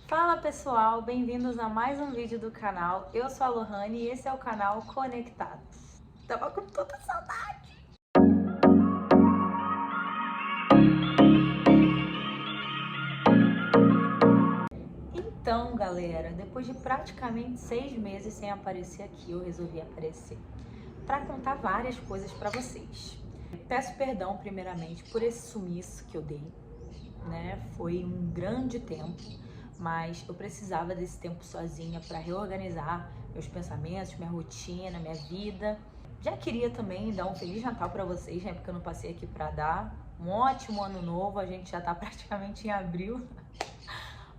Fala pessoal, bem-vindos a mais um vídeo do canal. Eu sou a Lohane e esse é o canal Conectados. Tava com toda saudade! Então, galera, depois de praticamente 6 meses sem aparecer aqui, eu resolvi aparecer para contar várias coisas para vocês. Peço perdão primeiramente por esse sumiço que eu dei, né? Foi um grande tempo, mas eu precisava desse tempo sozinha para reorganizar meus pensamentos, minha rotina, minha vida. Já queria também dar um Feliz Natal para vocês, né? Porque eu não passei aqui para dar. Um ótimo ano novo, a gente já tá praticamente em abril.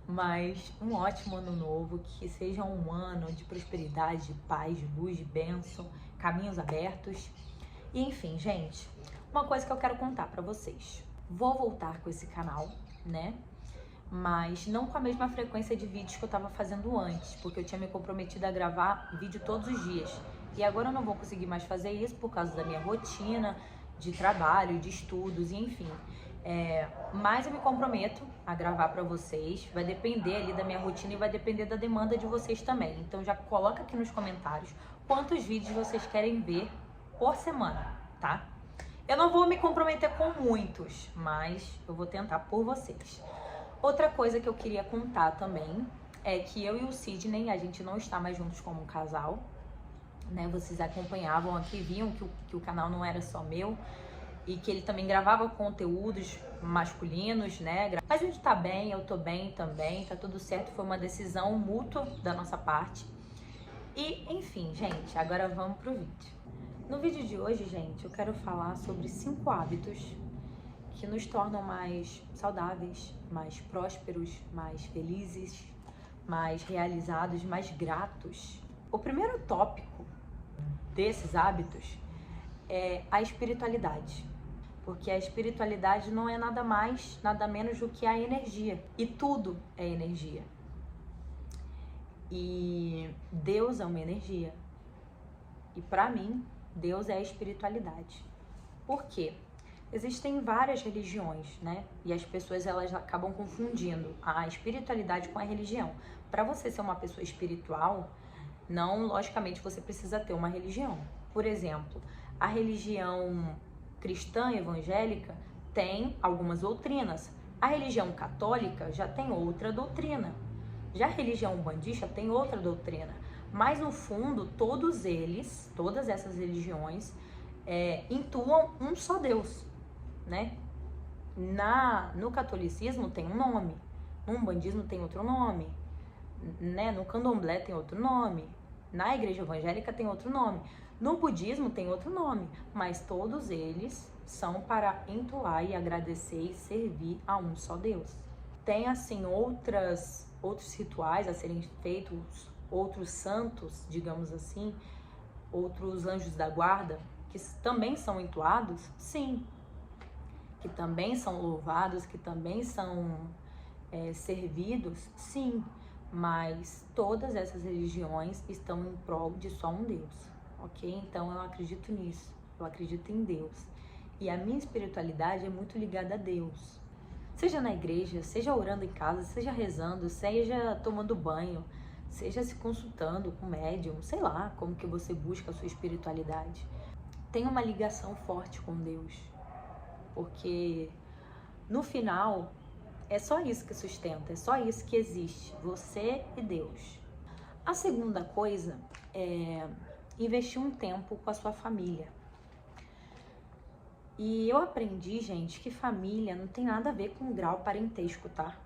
Mas um ótimo ano novo, que seja um ano de prosperidade, de paz, de luz, de bênção, caminhos abertos. E enfim, gente, uma coisa que eu quero contar para vocês. Vou voltar com esse canal, né? Mas não com a mesma frequência de vídeos que eu tava fazendo antes, porque eu tinha me comprometido a gravar vídeo todos os dias. E agora eu não vou conseguir mais fazer isso por causa da minha rotina de trabalho, de estudos, e enfim. Mas eu me comprometo a gravar pra vocês, vai depender ali da minha rotina e vai depender da demanda de vocês também. Então já coloca aqui nos comentários quantos vídeos vocês querem ver por semana, tá? Eu não vou me comprometer com muitos, mas eu vou tentar por vocês. Outra coisa que eu queria contar também é que eu e o Sidney, a gente não está mais juntos como um casal, né? Vocês acompanhavam aqui, viam que o canal não era só meu e que ele também gravava conteúdos masculinos, né? Mas a gente tá bem, eu tô bem também, tá tudo certo, foi uma decisão mútua da nossa parte. E, enfim, gente, agora vamos pro vídeo. No vídeo de hoje, gente, eu quero falar sobre 5 hábitos que nos tornam mais saudáveis, mais prósperos, mais felizes, mais realizados, mais gratos. O primeiro tópico desses hábitos é a espiritualidade, porque a espiritualidade não é nada mais, nada menos do que a energia, e tudo é energia. E Deus é uma energia, e para mim, Deus é a espiritualidade. Por quê? Existem várias religiões, né? E as pessoas elas acabam confundindo a espiritualidade com a religião. Para você ser uma pessoa espiritual, não, logicamente, você precisa ter uma religião. Por exemplo, a religião cristã evangélica tem algumas doutrinas. A religião católica já tem outra doutrina. Já a religião umbandista tem outra doutrina. Mas no fundo, todas essas religiões intuam um só Deus, né? No catolicismo tem um nome, no umbandismo tem outro nome, né? No candomblé tem outro nome, na igreja evangélica tem outro nome, no budismo tem outro nome, mas todos eles são para entoar e agradecer e servir a um só Deus. Tem assim outros rituais a serem feitos, outros santos, digamos assim, outros anjos da guarda, que também são entoados, sim, que também são louvados, que também são servidos, sim, mas todas essas religiões estão em prol de só um Deus, ok? Então eu acredito nisso, eu acredito em Deus. E a minha espiritualidade é muito ligada a Deus. Seja na igreja, seja orando em casa, seja rezando, seja tomando banho, seja se consultando com médium, sei lá, como que você busca a sua espiritualidade. Tem uma ligação forte com Deus, porque no final é só isso que sustenta, é só isso que existe, você e Deus. A segunda coisa é investir um tempo com a sua família. E eu aprendi, gente, que família não tem nada a ver com grau parentesco, tá?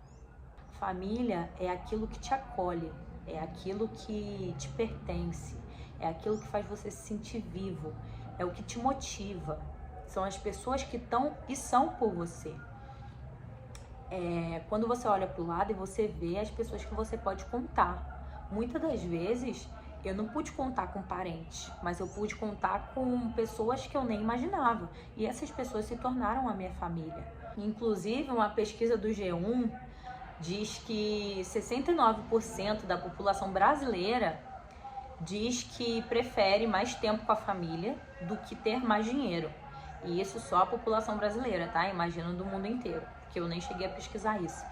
Família é aquilo que te acolhe, é aquilo que te pertence, é aquilo que faz você se sentir vivo, é o que te motiva. São as pessoas que estão e são por você. Quando você olha para o lado e você vê as pessoas que você pode contar. Muitas das vezes eu não pude contar com parentes, mas eu pude contar com pessoas que eu nem imaginava. E essas pessoas se tornaram a minha família. Inclusive, uma pesquisa do G1 diz que 69% da população brasileira diz que prefere mais tempo com a família do que ter mais dinheiro. E isso só a população brasileira, tá? Imagina do mundo inteiro, porque eu nem cheguei a pesquisar isso.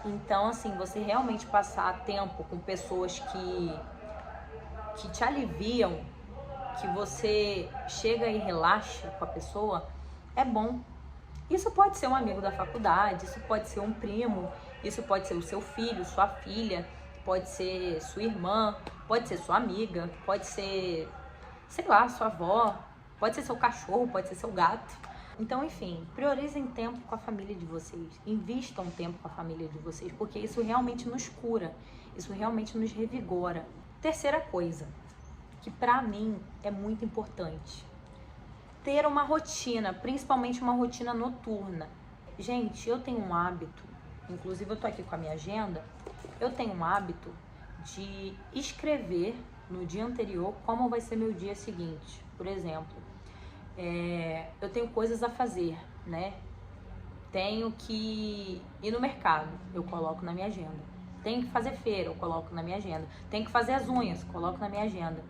Então, assim, você realmente passar tempo com pessoas que te aliviam, que você chega e relaxa com a pessoa, é bom. Isso pode ser um amigo da faculdade, isso pode ser um primo, isso pode ser o seu filho, sua filha, pode ser sua irmã, pode ser sua amiga, pode ser, sei lá, sua avó, pode ser seu cachorro, pode ser seu gato. Então, enfim, priorizem tempo com a família de vocês, invistam tempo com a família de vocês, porque isso realmente nos cura, isso realmente nos revigora. Terceira coisa, que pra mim é muito importante, ter uma rotina, principalmente uma rotina noturna. Gente, eu tenho um hábito, inclusive eu tô aqui com a minha agenda, eu tenho um hábito de escrever no dia anterior como vai ser meu dia seguinte. Por exemplo, eu tenho coisas a fazer, né? Tenho que ir no mercado, eu coloco na minha agenda. Tenho que fazer feira, eu coloco na minha agenda. Tenho que fazer as unhas, coloco na minha agenda.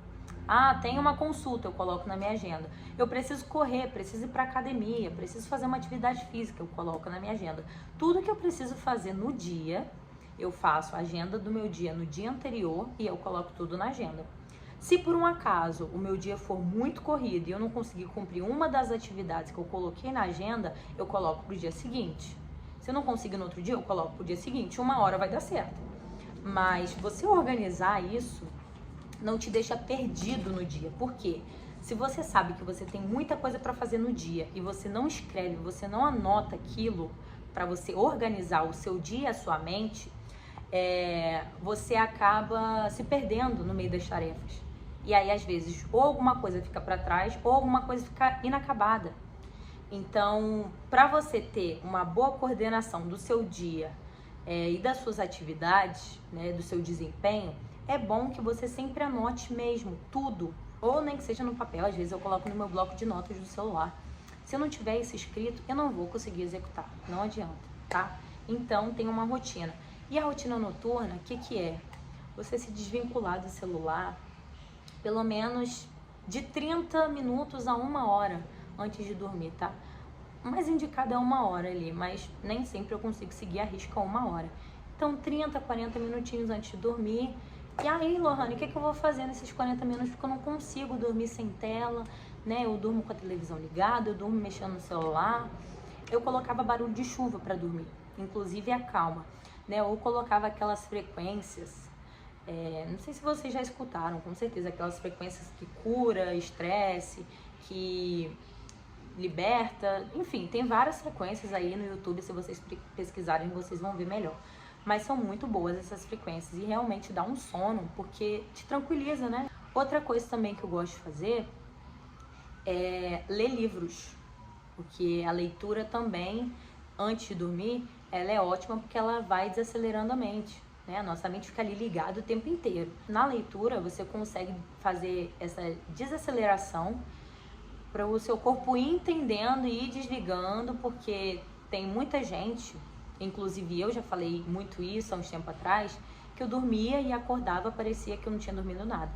Ah, tem uma consulta, eu coloco na minha agenda. Eu preciso correr, preciso ir para academia, preciso fazer uma atividade física, eu coloco na minha agenda. Tudo que eu preciso fazer no dia, eu faço a agenda do meu dia no dia anterior e eu coloco tudo na agenda. Se por um acaso o meu dia for muito corrido e eu não conseguir cumprir uma das atividades que eu coloquei na agenda, eu coloco pro dia seguinte. Se eu não conseguir no outro dia, eu coloco pro dia seguinte. Uma hora vai dar certo. Mas você organizar isso não te deixa perdido no dia. Por quê? Se você sabe que você tem muita coisa para fazer no dia e você não escreve, você não anota aquilo para você organizar o seu dia, a sua mente, você acaba se perdendo no meio das tarefas. E aí, às vezes, ou alguma coisa fica para trás ou alguma coisa fica inacabada. Então, para você ter uma boa coordenação do seu dia e das suas atividades, né, do seu desempenho, é bom que você sempre anote mesmo tudo, ou nem que seja no papel. Às vezes eu coloco no meu bloco de notas do celular. Se eu não tiver isso escrito, eu não vou conseguir executar, não adianta, tá? Então tem uma rotina. E a rotina noturna, o que é? Você se desvincular do celular pelo menos de 30 minutos a 1 hora antes de dormir, tá? O mais indicado é 1 hora ali, mas nem sempre eu consigo seguir a risca 1 hora. Então 30, 40 minutinhos antes de dormir. E aí, Lohane, o que eu vou fazer nesses 40 minutos? Porque eu não consigo dormir sem tela, né? Eu durmo com a televisão ligada, eu durmo mexendo no celular. Eu colocava barulho de chuva para dormir, inclusive acalma, né? Ou colocava aquelas frequências, não sei se vocês já escutaram, com certeza, aquelas frequências que cura estresse, que liberta, enfim, tem várias frequências aí no YouTube, se vocês pesquisarem, vocês vão ver melhor. Mas são muito boas essas frequências e realmente dá um sono, porque te tranquiliza, né? Outra coisa também que eu gosto de fazer é ler livros, porque a leitura também, antes de dormir, ela é ótima porque ela vai desacelerando a mente, né? A nossa mente fica ali ligada o tempo inteiro. Na leitura, você consegue fazer essa desaceleração para o seu corpo ir entendendo e ir desligando, porque tem muita gente, inclusive eu já falei muito isso há uns tempos atrás, que eu dormia e acordava, parecia que eu não tinha dormido nada.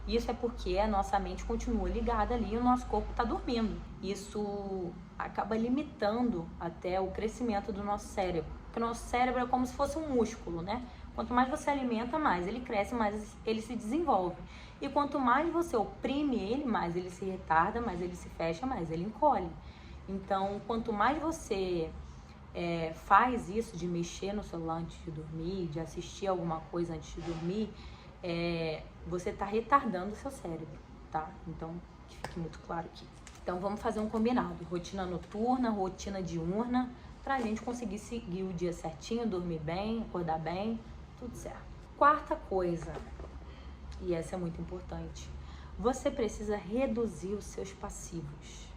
Isso é porque a nossa mente continua ligada ali e o nosso corpo está dormindo. Isso acaba limitando até o crescimento do nosso cérebro. Porque o nosso cérebro é como se fosse um músculo, né? Quanto mais você alimenta, mais ele cresce, mais ele se desenvolve. E quanto mais você oprime ele, mais ele se retarda, mais ele se fecha, mais ele encolhe. Então, quanto mais você faz isso de mexer no celular antes de dormir, de assistir alguma coisa antes de dormir, você está retardando o seu cérebro, tá? Então, que fique muito claro aqui. Então, vamos fazer um combinado. Rotina noturna, rotina diurna, pra gente conseguir seguir o dia certinho, dormir bem, acordar bem, tudo certo. Quarta coisa, e essa é muito importante, você precisa reduzir os seus passivos.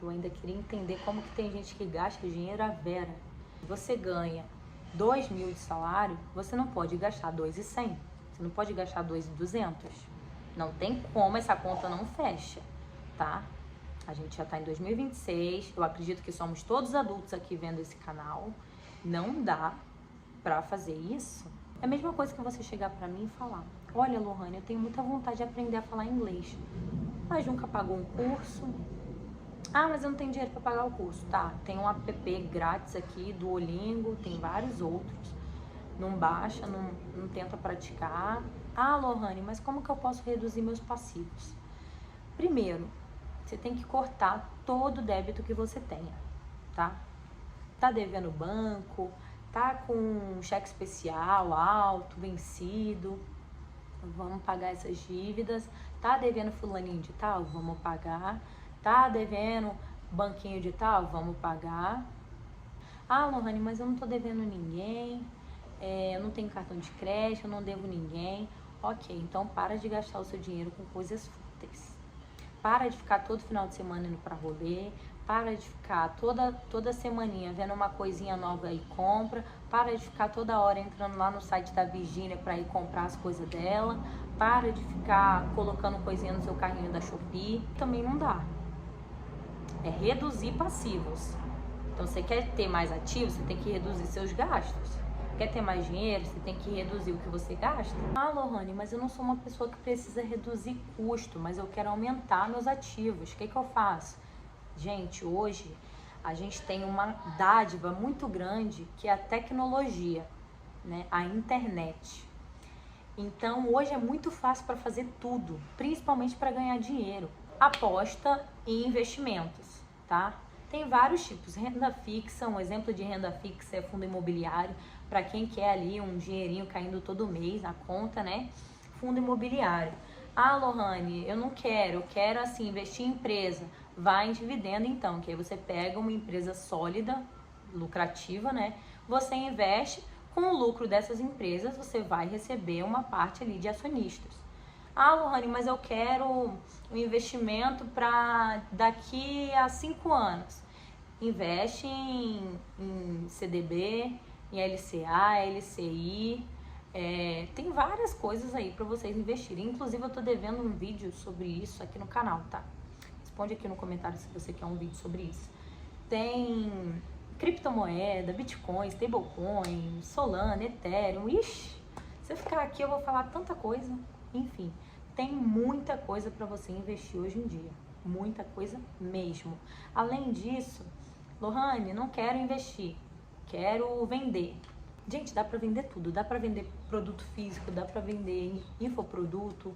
Eu ainda queria entender como que tem gente que gasta dinheiro à vera. Você ganha 2.000 de salário, você não pode gastar 2.100. Você não pode gastar 2.200. Não tem como, essa conta não fecha, tá? A gente já tá em 2026, eu acredito que somos todos adultos aqui vendo esse canal. Não dá pra fazer isso. É a mesma coisa que você chegar pra mim e falar: olha, Lohane, eu tenho muita vontade de aprender a falar inglês, mas nunca pagou um curso, Ah, mas eu não tenho dinheiro para pagar o curso. Tá, tem um app grátis aqui, Duolingo, tem vários outros. Não baixa, não tenta praticar. Ah, Lohane, mas como que eu posso reduzir meus passivos? Primeiro, você tem que cortar todo o débito que você tenha, tá? Tá devendo banco, tá com um cheque especial alto, vencido, vamos pagar essas dívidas. Tá devendo fulaninho de tal, vamos pagar. Tá devendo banquinho de tal, vamos pagar. Ah, Lohane, mas eu não tô devendo ninguém, eu não tenho cartão de crédito, eu não devo ninguém. Ok, então para de gastar o seu dinheiro com coisas fúteis. Para de ficar todo final de semana indo pra rolê. Para de ficar toda semaninha vendo uma coisinha nova e compra. Para de ficar toda hora entrando lá no site da Virgínia para ir comprar as coisas dela. Para de ficar colocando coisinha no seu carrinho da Shopee. Também não dá. É reduzir passivos. Então, você quer ter mais ativos, você tem que reduzir seus gastos. Quer ter mais dinheiro, você tem que reduzir o que você gasta. Ah, Lohane, mas eu não sou uma pessoa que precisa reduzir custo, mas eu quero aumentar meus ativos. O que eu faço? Gente, hoje a gente tem uma dádiva muito grande que é a tecnologia, né? A internet. Então, hoje é muito fácil para fazer tudo, principalmente para ganhar dinheiro. Aposta em investimentos, tá? Tem vários tipos. Renda fixa, um exemplo de renda fixa é fundo imobiliário, para quem quer ali um dinheirinho caindo todo mês na conta, né? Fundo imobiliário. Ah, Lohane, eu quero assim investir em empresa. Vai em dividendo então, que aí você pega uma empresa sólida, lucrativa, né? Você investe, com o lucro dessas empresas, você vai receber uma parte ali de acionistas. Ah, Lohane, mas eu quero um investimento para daqui a 5 anos. Investe em CDB, em LCA, LCI. Tem várias coisas aí para vocês investirem. Inclusive, eu tô devendo um vídeo sobre isso aqui no canal, tá? Responde aqui no comentário se você quer um vídeo sobre isso. Tem criptomoeda, Bitcoin, stablecoin, Solana, Ethereum. Ixi, se eu ficar aqui eu vou falar tanta coisa. Enfim, tem muita coisa para você investir hoje em dia. Muita coisa mesmo. Além disso, Lohane, não quero investir, quero vender. Gente, dá para vender tudo. Dá para vender produto físico, dá para vender infoproduto,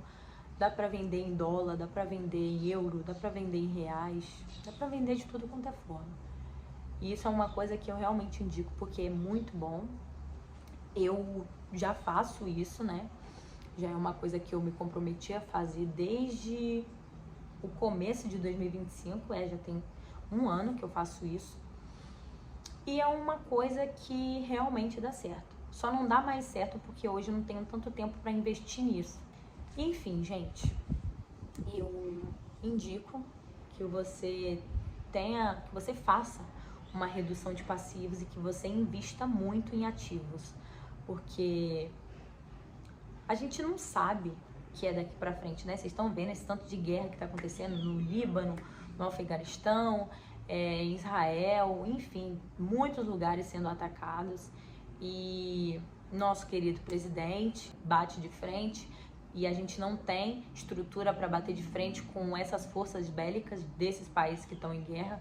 dá para vender em dólar, dá para vender em euro, dá para vender em reais, dá para vender de tudo quanto é forma. E isso é uma coisa que eu realmente indico porque é muito bom. Eu já faço isso, né? Já é uma coisa que eu me comprometi a fazer desde o começo de 2025, já tem um ano que eu faço isso. E é uma coisa que realmente dá certo. Só não dá mais certo porque hoje eu não tenho tanto tempo para investir nisso. Enfim, gente, eu indico que você faça uma redução de passivos e que você invista muito em ativos, porque a gente não sabe o que é daqui para frente, né? Vocês estão vendo esse tanto de guerra que está acontecendo no Líbano, no Afeganistão, em Israel, enfim, muitos lugares sendo atacados, e nosso querido presidente bate de frente e a gente não tem estrutura para bater de frente com essas forças bélicas desses países que estão em guerra.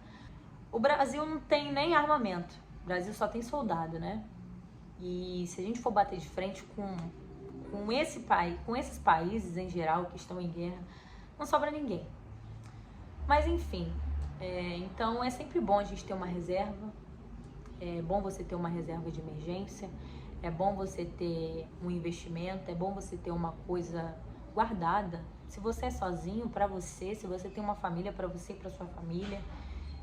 O Brasil não tem nem armamento, o Brasil só tem soldado, né? E se a gente for bater de frente com esses países em geral que estão em guerra, não sobra ninguém. Mas enfim, então é sempre bom a gente ter uma reserva, é bom você ter uma reserva de emergência, é bom você ter um investimento, é bom você ter uma coisa guardada. Se você é sozinho, para você, se você tem uma família, para você e para sua família.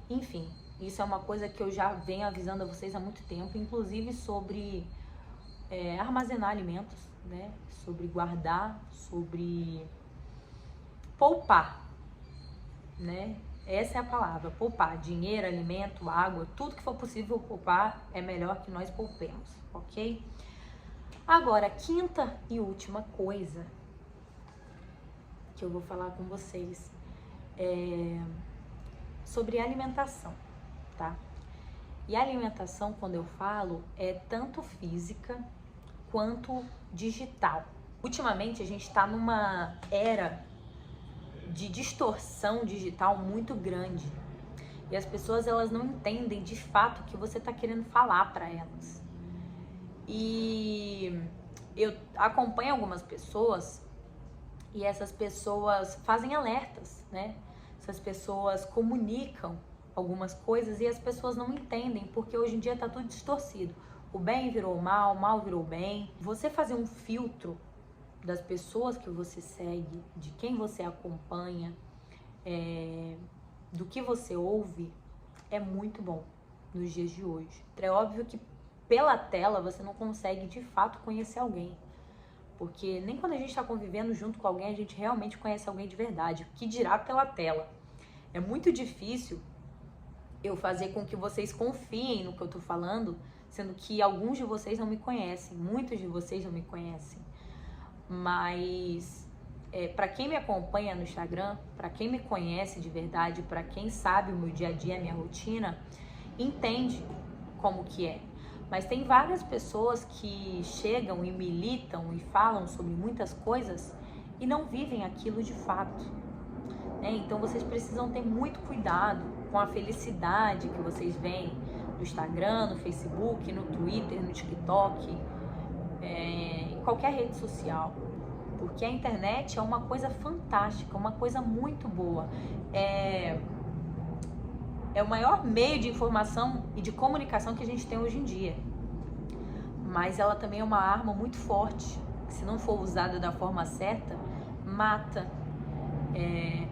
Enfim, isso é uma coisa que eu já venho avisando a vocês há muito tempo, inclusive sobre armazenar alimentos, né? Sobre guardar, sobre poupar, né? Essa é a palavra, poupar. Dinheiro, alimento, água, tudo que for possível poupar é melhor que nós poupemos, ok? Agora, quinta e última coisa que eu vou falar com vocês é sobre alimentação, tá? E alimentação, quando eu falo, é tanto física quanto digital. Ultimamente, a gente está numa era de distorção digital muito grande. E as pessoas, elas não entendem de fato o que você está querendo falar para elas. E eu acompanho algumas pessoas e essas pessoas fazem alertas, né? Essas pessoas comunicam algumas coisas e as pessoas não entendem, porque hoje em dia tá tudo distorcido. O bem virou o mal virou o bem. Você fazer um filtro das pessoas que você segue, de quem você acompanha, do que você ouve, é muito bom nos dias de hoje. É óbvio que pela tela você não consegue de fato conhecer alguém, porque nem quando a gente está convivendo junto com alguém a gente realmente conhece alguém de verdade, o que dirá pela tela. É muito difícil eu fazer com que vocês confiem no que eu tô falando, sendo que alguns de vocês não me conhecem, muitos de vocês não me conhecem. Mas para quem me acompanha no Instagram, para quem me conhece de verdade, para quem sabe o meu dia a dia, a minha rotina, entende como que é. Mas tem várias pessoas que chegam e militam e falam sobre muitas coisas e não vivem aquilo de fato, né? Então vocês precisam ter muito cuidado com a felicidade que vocês veem no Instagram, no Facebook, no Twitter, no TikTok, em qualquer rede social. Porque a internet é uma coisa fantástica, uma coisa muito boa. É o maior meio de informação e de comunicação que a gente tem hoje em dia. Mas ela também é uma arma muito forte, que se não for usada da forma certa, mata,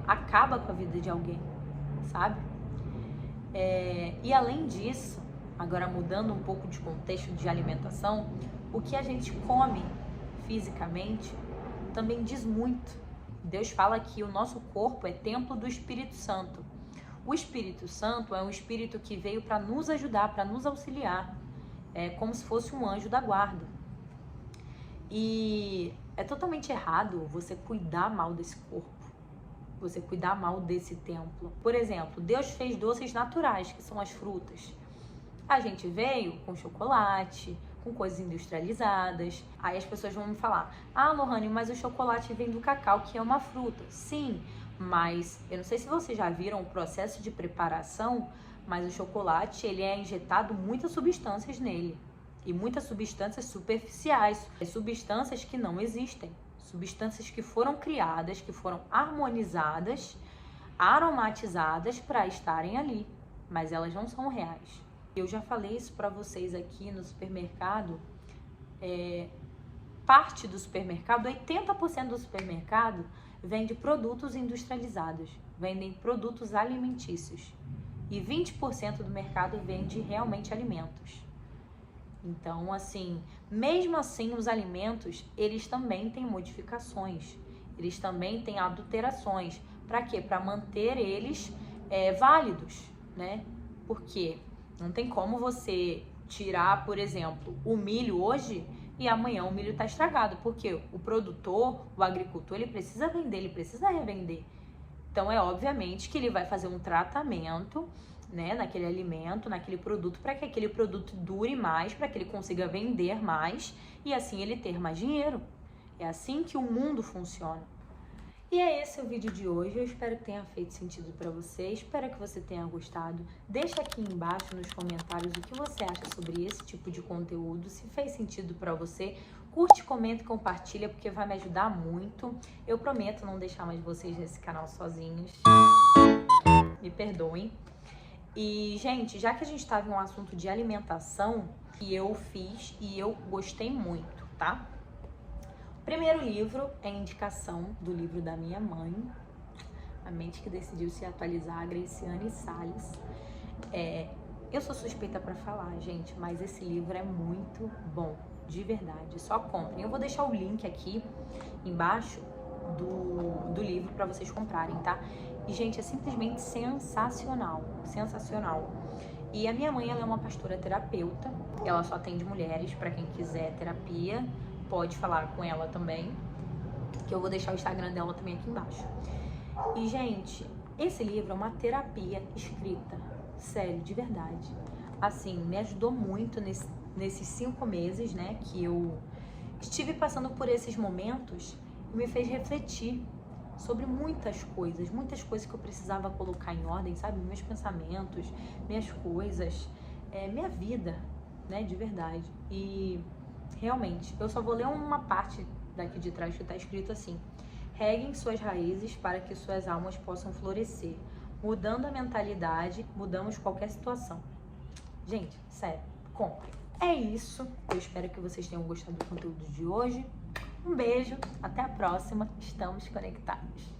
acaba com a vida de alguém, sabe? E além disso, agora mudando um pouco de contexto de alimentação, o que a gente come fisicamente também diz muito. Deus fala que o nosso corpo é templo do Espírito Santo. O Espírito Santo é um espírito que veio para nos ajudar, para nos auxiliar. É como se fosse um anjo da guarda. E é totalmente errado você cuidar mal desse corpo, você cuidar mal desse templo. Por exemplo, Deus fez doces naturais, que são as frutas. A gente veio com chocolate, com coisas industrializadas. Aí as pessoas vão me falar: ah, Lohane, mas o chocolate vem do cacau, que é uma fruta. Sim, mas eu não sei se vocês já viram o processo de preparação, mas o chocolate, ele é injetado muitas substâncias nele. E muitas substâncias superficiais, substâncias que não existem. Substâncias que foram criadas, que foram harmonizadas, aromatizadas para estarem ali. Mas elas não são reais. Eu já falei isso para vocês aqui no supermercado. Parte do supermercado, 80% do supermercado vende produtos industrializados, vendem produtos alimentícios. E 20% do mercado vende realmente alimentos. Então, assim, mesmo assim, os alimentos, eles também têm modificações, eles também têm adulterações. Para quê? Para manter eles válidos, né? Porque não tem como você tirar, por exemplo, o milho hoje e amanhã o milho está estragado, porque o produtor, o agricultor, ele precisa vender, ele precisa revender. Então, obviamente que ele vai fazer um tratamento, né, naquele alimento, naquele produto, para que aquele produto dure mais, para que ele consiga vender mais e assim ele ter mais dinheiro. É assim que o mundo funciona. E é esse o vídeo de hoje. Eu espero que tenha feito sentido para você. Espero que você tenha gostado. Deixa aqui embaixo nos comentários o que você acha sobre esse tipo de conteúdo. Se fez sentido para você, curte, comenta e compartilha, porque vai me ajudar muito. Eu prometo não deixar mais vocês nesse canal sozinhos. Me perdoem. E, gente, já que a gente estava em um assunto de alimentação, que eu fiz e eu gostei muito, tá? O primeiro livro é indicação do livro da minha mãe, A Mente que Decidiu Se Atualizar, Graciane Salles. Eu sou suspeita para falar, gente, mas esse livro é muito bom, de verdade. Só comprem. Eu vou deixar o link aqui embaixo do livro para vocês comprarem, tá? E, gente, é simplesmente sensacional, sensacional. E a minha mãe, ela é uma pastora terapeuta, ela só atende mulheres. Para quem quiser terapia, pode falar com ela também, que eu vou deixar o Instagram dela também aqui embaixo. E, gente, esse livro é uma terapia escrita, sério, de verdade. Assim, me ajudou muito nesses 5 meses, né, que eu estive passando por esses momentos, e me fez refletir sobre muitas coisas que eu precisava colocar em ordem, sabe? Meus pensamentos, minhas coisas, minha vida, né? De verdade. E realmente, eu só vou ler uma parte daqui de trás que tá escrito assim: reguem suas raízes para que suas almas possam florescer. Mudando a mentalidade, mudamos qualquer situação. Gente, sério, comprem. É isso. Eu espero que vocês tenham gostado do conteúdo de hoje. Um beijo, até a próxima. Estamos conectados.